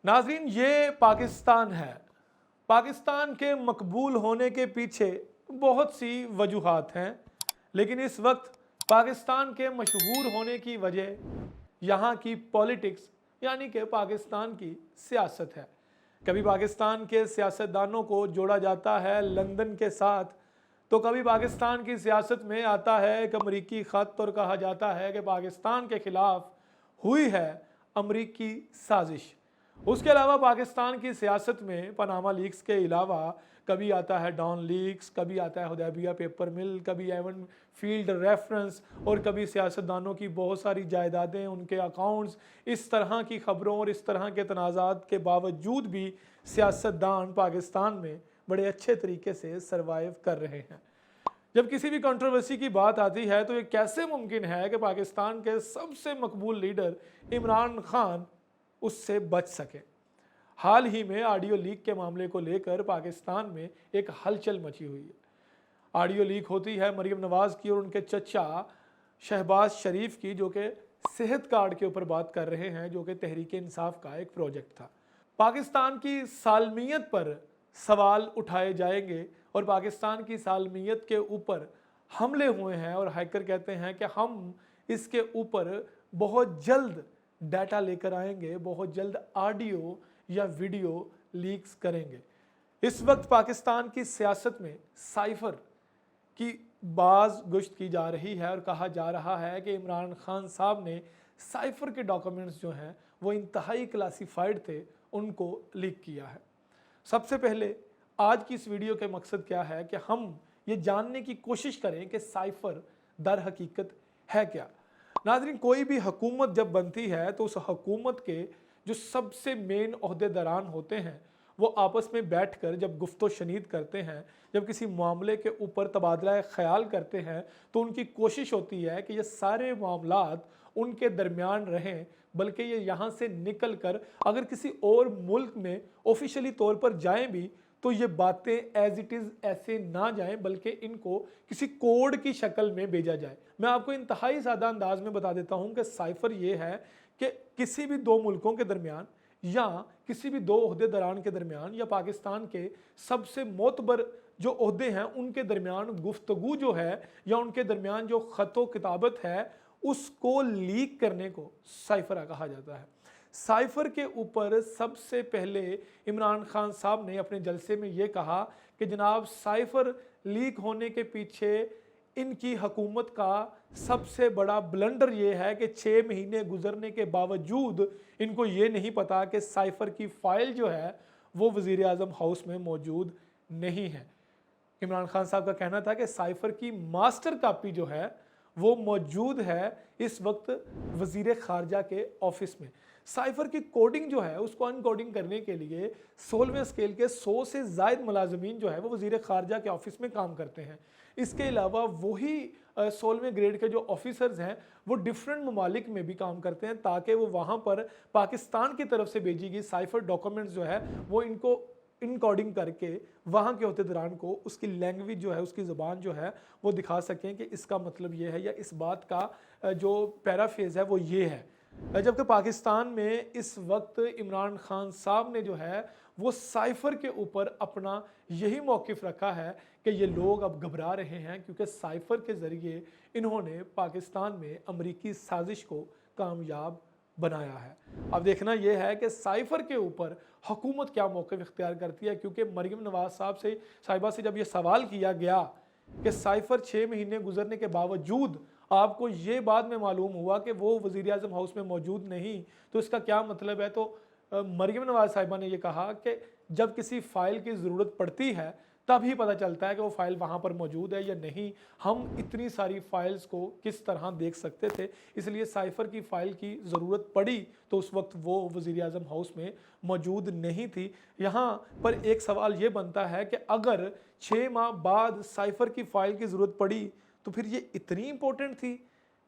नाजरीन, ये पाकिस्तान है। पाकिस्तान के मकबूल होने के पीछे बहुत सी वजूहात हैं, लेकिन इस वक्त पाकिस्तान के मशहूर होने की वजह यहाँ की पॉलिटिक्स यानी कि पाकिस्तान की सियासत है। कभी पाकिस्तान के सियासतदानों को जोड़ा जाता है लंदन के साथ, तो कभी पाकिस्तान की सियासत में आता है एक अमरीकी ख़त और कहा जाता है कि पाकिस्तान के ख़िलाफ़ हुई है अमरीकी साजिश। उसके अलावा पाकिस्तान की सियासत में पनामा लीक्स के अलावा कभी आता है डॉन लीक्स, कभी आता है हुदैबिया पेपर मिल, कभी एवन फील्ड रेफरेंस और कभी सियासतदानों की बहुत सारी जायदादें, उनके अकाउंट्स। इस तरह की खबरों और इस तरह के तनाज़ात के बावजूद भी सियासतदान पाकिस्तान में बड़े अच्छे तरीके से सर्वाइव कर रहे हैं। जब किसी भी कंट्रोवर्सी की बात आती है तो ये कैसे मुमकिन है कि पाकिस्तान के सबसे मकबूल लीडर इमरान खान उससे बच सके। हाल ही में ऑडियो लीक के मामले को लेकर पाकिस्तान में एक हलचल मची हुई है। ऑडियो लीक होती है मरीम नवाज की और उनके चचा शहबाज शरीफ की, जो कि सेहत कार्ड के ऊपर बात कर रहे हैं, जो कि तहरीक इंसाफ का एक प्रोजेक्ट था। पाकिस्तान की सालमियत पर सवाल उठाए जाएंगे और पाकिस्तान की सालमियत के ऊपर हमले हुए हैं और हैकर कहते हैं कि हम इसके ऊपर बहुत जल्द डाटा लेकर आएंगे, बहुत जल्द ऑडियो या वीडियो लीक्स करेंगे। इस वक्त पाकिस्तान की सियासत में साइफर की बाज गुश्त की जा रही है और कहा जा रहा है कि इमरान खान साहब ने साइफर के डॉक्यूमेंट्स जो हैं वो इंतहाई क्लासिफाइड थे, उनको लीक किया है। सबसे पहले आज की इस वीडियो के मकसद क्या है कि हम ये जानने की कोशिश करें कि साइफर दर हकीकत है क्या। नाज़रीन, कोई भी हुकूमत जब बनती है तो उस हुकूमत के जो सबसे मेन ओहदेदारान होते हैं वो आपस में बैठकर जब गुफ्तो शनीद करते हैं, जब किसी मामले के ऊपर तबादला ख्याल करते हैं, तो उनकी कोशिश होती है कि ये सारे मामलात उनके दरमियान रहें, बल्कि ये यहाँ से निकल कर अगर किसी और मुल्क में ऑफिशियली तौर पर जाएं भी तो ये बातें एज इट इज़ ऐसे ना जाएं, बल्कि इनको किसी कोड की शक्ल में भेजा जाए। मैं आपको इंतहाई सादा अंदाज में बता देता हूँ कि साइफर ये है कि किसी भी दो मुल्कों के दरमियान या किसी भी दो ओहदेदारान के दरमियान या पाकिस्तान के सबसे मोतबर जो ओहदे हैं उनके दरमियान गुफ्तगू जो है या उनके दरमियान जो ख़तो किताबत है उसको लीक करने को साइफर कहा जाता है। साइफर के ऊपर सबसे पहले इमरान खान साहब ने अपने जलसे में ये कहा कि जनाब, साइफर लीक होने के पीछे इनकी हुकूमत का सबसे बड़ा ब्लंडर ये है कि 6 महीने गुजरने के बावजूद इनको ये नहीं पता कि साइफर की फ़ाइल जो है वो वज़ीर आज़म हाउस में मौजूद नहीं है। इमरान खान साहब का कहना था कि साइफर की मास्टर कापी जो है वो मौजूद है इस वक्त वज़ीर ख़ारजा के ऑफिस में। साइफर की कोडिंग जो है उसको अनकोडिंग करने के लिए 16वें स्केल के 100 से ज़ायद मुलाजमीन जो है वो वज़ीर ख़ारजा के ऑफिस में काम करते हैं। इसके अलावा वही 16वें ग्रेड के जो ऑफिसर्स हैं वो डिफरेंट ममालिक में भी काम करते हैं, ताकि वो वहाँ पर पाकिस्तान की तरफ से भेजी गई साइफर डॉक्यूमेंट्स जो है वो इनको इनकोडिंग करके वहाँ के ओहदेदारान को उसकी लैंग्वेज जो है, उसकी ज़ुबान जो है वो दिखा सकें कि इसका मतलब ये है या इस बात का जो पैराफ्रेज है वो ये है। जबकि पाकिस्तान में इस वक्त इमरान खान साहब ने जो है वो साइफर के ऊपर अपना यही मौक़िफ़ रखा है कि ये लोग अब घबरा रहे हैं, क्योंकि साइफर के ज़रिए इन्होंने पाकिस्तान में अमरीकी साजिश को कामयाब बनाया है। अब देखना यह है कि साइफर के ऊपर हुकूमत क्या मौक़िफ़ इख्तियार करती है, क्योंकि मरीम नवाज साहिबा से जब ये सवाल किया गया कि साइफर 6 महीने गुजरने के बावजूद आपको ये बाद में मालूम हुआ कि वो वज़ीर आज़म हाउस में मौजूद नहीं, तो इसका क्या मतलब है, तो मरीम नवाज साहिबा ने ये कहा कि जब किसी फ़ाइल की ज़रूरत पड़ती है तभी पता चलता है कि वो फ़ाइल वहाँ पर मौजूद है या नहीं। हम इतनी सारी फ़ाइल्स को किस तरह देख सकते थे, इसलिए साइफर की फ़ाइल की ज़रूरत पड़ी तो उस वक्त वो वज़ीर आज़म हाउस में मौजूद नहीं थी। यहाँ पर एक सवाल ये बनता है कि अगर 6 माह बाद साइफर की फ़ाइल की ज़रूरत पड़ी तो फिर ये इतनी इंपॉर्टेंट थी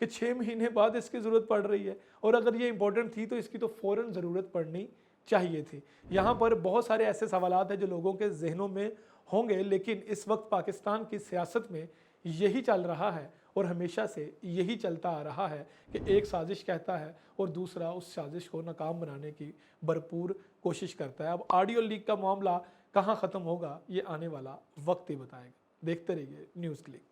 कि 6 महीने बाद इसकी ज़रूरत पड़ रही है, और अगर ये इंपॉर्टेंट थी तो इसकी तो फ़ौरन ज़रूरत पड़नी चाहिए थी। यहाँ पर बहुत सारे ऐसे सवालात हैं जो लोगों के जहनों में होंगे, लेकिन इस वक्त पाकिस्तान की सियासत में यही चल रहा है और हमेशा से यही चलता आ रहा है कि एक साजिश कहता है और दूसरा उस साजिश को नाकाम बनाने की भरपूर कोशिश करता है। अब ऑडियो लीक का मामला कहाँ ख़त्म होगा ये आने वाला वक्त ही बताएगा। देखते रहिए न्यूज़ क्लिक।